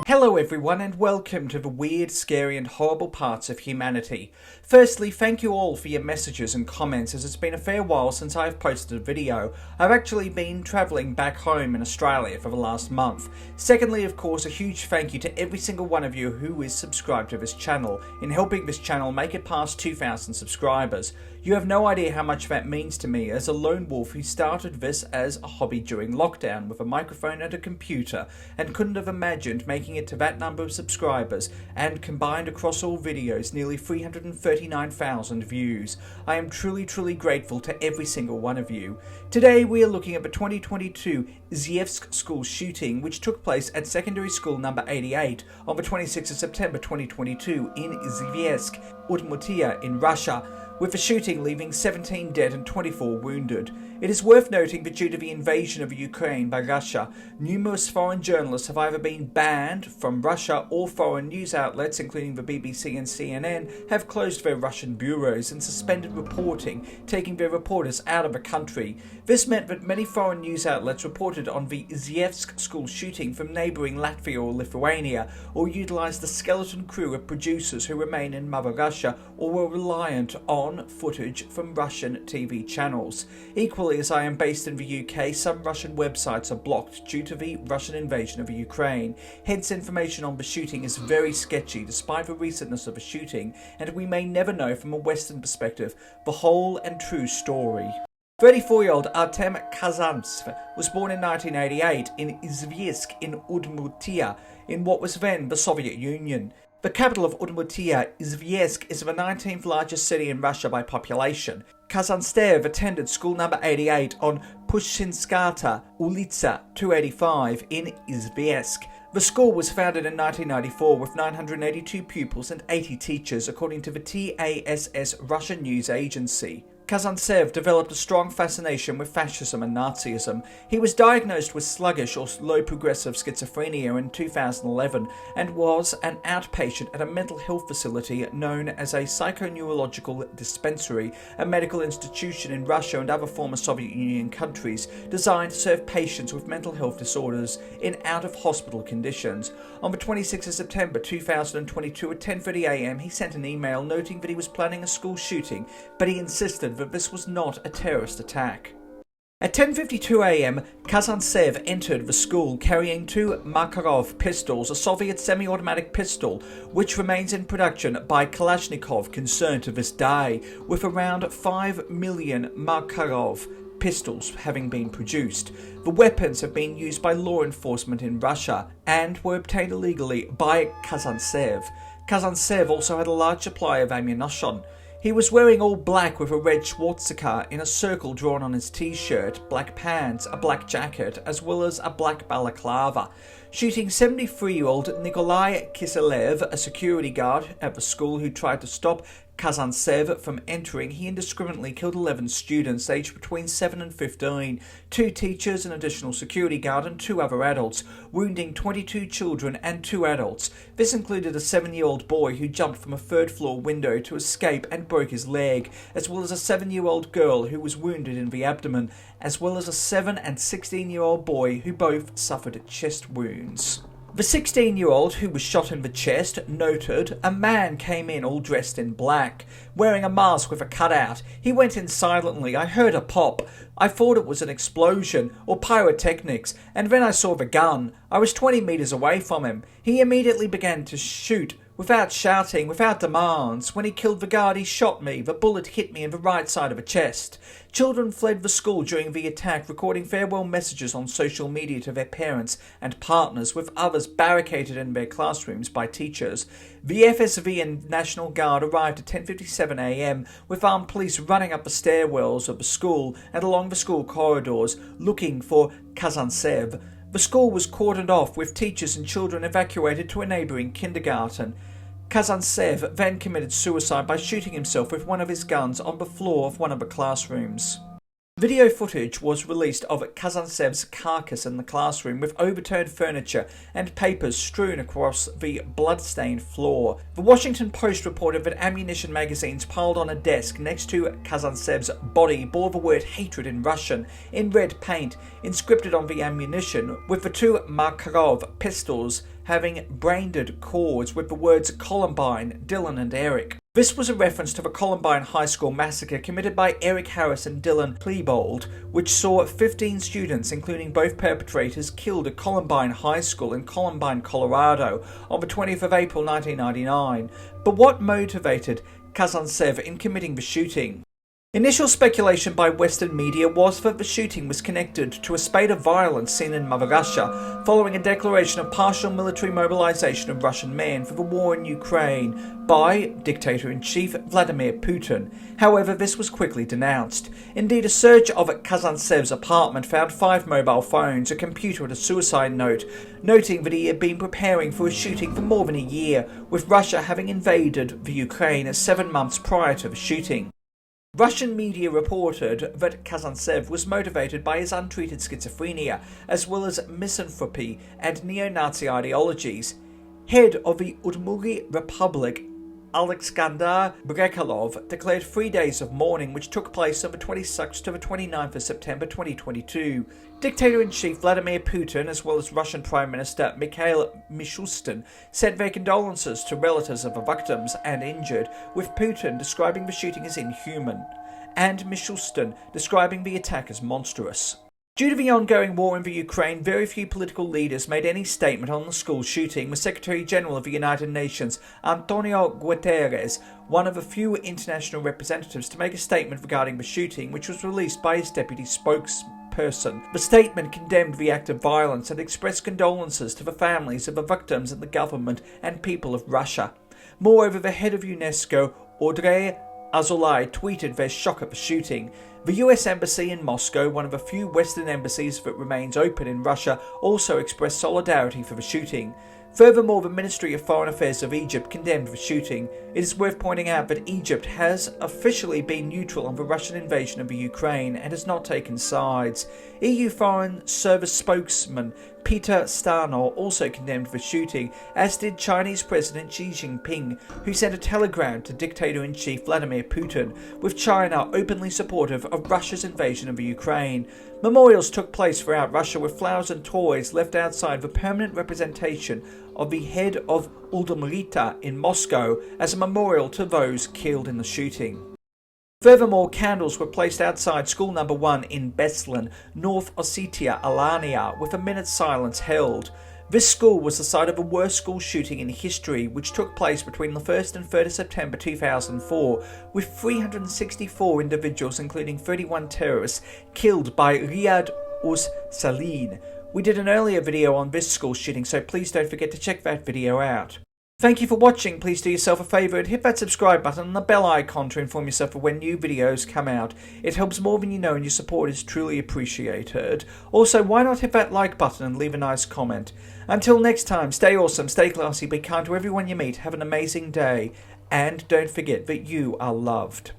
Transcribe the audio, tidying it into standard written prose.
Hello everyone and welcome to the weird, scary and horrible parts of humanity. Firstly, thank you all for your messages and comments, as it's been a fair while since I've posted a video. I've actually been travelling back home in Australia for the last month. Secondly, of course, a huge thank you to every single one of you who is subscribed to this channel, in helping this channel make it past 2,000 subscribers. You have no idea how much that means to me as a lone wolf who started this as a hobby during lockdown with a microphone and a computer, and couldn't have imagined making it to that number of subscribers, and combined across all videos nearly 339,000 views. I am truly grateful to every single one of you. Today we are looking at the 2022 Izhevsk School Shooting, which took place at secondary school number 88 on the 26th of September 2022 in Izhevsk Udmurtia in Russia, with the shooting leaving 17 dead and 24 wounded. It is worth noting that due to the invasion of Ukraine by Russia, numerous foreign journalists have either been banned from Russia, or foreign news outlets, including the BBC and CNN, have closed their Russian bureaus and suspended reporting, taking their reporters out of the country. This meant that many foreign news outlets reported on the Izhevsk School Shooting from neighbouring Latvia or Lithuania, or utilised the skeleton crew of producers who remain in Mother Russia, or were reliant on footage from Russian TV channels. Equally, as I am based in the UK, some Russian websites are blocked due to the Russian invasion of Ukraine. Hence, information on the shooting is very sketchy despite the recentness of the shooting, and we may never know from a Western perspective the whole and true story. 34-year-old Artem Kazanstev was born in 1988 in Izhevsk in Udmurtia, in what was then the Soviet Union. The capital of Udmurtia, Izhevsk, is the 19th largest city in Russia by population. Kazanstev attended school number 88 on Pushkinskaya Ulitsa 285 in Izhevsk. The school was founded in 1994 with 982 pupils and 80 teachers, according to the TASS Russian news agency. Kazanstev developed a strong fascination with fascism and Nazism. He was diagnosed with sluggish or low progressive schizophrenia in 2011 and was an outpatient at a mental health facility known as a psychoneurological dispensary, a medical institution in Russia and other former Soviet Union countries designed to serve patients with mental health disorders in out-of-hospital conditions. On the 26th of September 2022 at 10:30 AM, he sent an email noting that he was planning a school shooting, but he insisted that this was not a terrorist attack. At 10:52 AM, Kazantsev entered the school carrying two Makarov pistols, a Soviet semi-automatic pistol which remains in production by Kalashnikov concerned to this day, with around 5 million Makarov pistols having been produced. The weapons have been used by law enforcement in Russia and were obtained illegally by Kazantsev. Kazantsev also had a large supply of ammunition. He was wearing all black with a red swastika in a circle drawn on his t-shirt, black pants, a black jacket, as well as a black balaclava, shooting 73-year-old Nikolai Kiselev, a security guard at the school who tried to stop Kazantsev from entering. He indiscriminately killed 11 students aged between 7 and 15, 2 teachers, an additional security guard and 2 other adults, wounding 22 children and 2 adults. This included a 7-year-old boy who jumped from a 3rd-floor window to escape and broke his leg, as well as a 7-year-old girl who was wounded in the abdomen, as well as a 7- and 16-year-old boy who both suffered chest wounds. The 16-year-old who was shot in the chest noted, "A man came in all dressed in black, wearing a mask with a cutout. He went in silently. I heard a pop. I thought it was an explosion or pyrotechnics, and then I saw the gun. I was 20 meters away from him. He immediately began to shoot. Without shouting, without demands. When he killed the guard, he shot me. The bullet hit me in the right side of the chest." Children fled the school during the attack, recording farewell messages on social media to their parents and partners, with others barricaded in their classrooms by teachers. The FSV and National Guard arrived at 10:57 AM, with armed police running up the stairwells of the school and along the school corridors, looking for Kazantsev. The school was cordoned off, with teachers and children evacuated to a neighbouring kindergarten. Kazantsev then committed suicide by shooting himself with one of his guns on the floor of one of the classrooms. Video footage was released of Kazantsev's carcass in the classroom, with overturned furniture and papers strewn across the blood-stained floor. The Washington Post reported that ammunition magazines piled on a desk next to Kazantsev's body bore the word hatred in Russian in red paint, inscripted on the ammunition, with the two Makarov pistols having branded cords with the words Columbine, Dylan and Eric. This was a reference to the Columbine High School massacre committed by Eric Harris and Dylan Klebold, which saw 15 students, including both perpetrators, killed at Columbine High School in Columbine, Colorado on the 20th of April 1999. But what motivated Kazanstev in committing the shooting? Initial speculation by Western media was that the shooting was connected to a spate of violence seen in Mother Russia following a declaration of partial military mobilization of Russian men for the war in Ukraine by dictator-in-chief Vladimir Putin. However, this was quickly denounced. Indeed, a search of Kazanstev's apartment found 5 mobile phones, a computer and a suicide note, noting that he had been preparing for a shooting for more than a year, with Russia having invaded the Ukraine 7 months prior to the shooting. Russian media reported that Kazanstev was motivated by his untreated schizophrenia, as well as misanthropy and neo-Nazi ideologies. Head of the Udmurtia Republic, Alexander Brekalov, declared 3 days of mourning, which took place on the 26th to the 29th of September 2022. Dictator-in-chief Vladimir Putin, as well as Russian Prime Minister Mikhail Mishustin, sent their condolences to relatives of the victims and injured, with Putin describing the shooting as inhuman, and Mishustin describing the attack as monstrous. Due to the ongoing war in the Ukraine, very few political leaders made any statement on the school shooting, with Secretary-General of the United Nations Antonio Guterres one of a few international representatives to make a statement regarding the shooting, which was released by his deputy spokesperson. The statement condemned the act of violence and expressed condolences to the families of the victims and the government and people of Russia. Moreover, the head of UNESCO, Audrey Azoulay, tweeted their shock at the shooting. The US Embassy in Moscow, one of the few Western embassies that remains open in Russia, also expressed solidarity for the shooting. Furthermore, the Ministry of Foreign Affairs of Egypt condemned the shooting. It is worth pointing out that Egypt has officially been neutral on the Russian invasion of the Ukraine and has not taken sides. EU Foreign Service spokesman Peter Starnor also condemned the shooting, as did Chinese President Xi Jinping, who sent a telegram to dictator-in-chief Vladimir Putin, with China openly supportive of Russia's invasion of the Ukraine. Memorials took place throughout Russia, with flowers and toys left outside the permanent representation of the head of Udmurtia in Moscow as a memorial to those killed in the shooting. Furthermore, candles were placed outside school number 1 in Beslan, North Ossetia-Alania, with a minute's silence held. This school was the site of the worst school shooting in history, which took place between the 1st and 3rd of September 2004, with 364 individuals, including 31 terrorists, killed by Riyad-us. We did an earlier video on this school shooting, so please don't forget to check that video out. Thank you for watching. Please do yourself a favour and hit that subscribe button and the bell icon to inform yourself of when new videos come out. It helps more than you know, and your support is truly appreciated. Also, why not hit that like button and leave a nice comment. Until next time, stay awesome, stay classy, be kind to everyone you meet, have an amazing day, and don't forget that you are loved.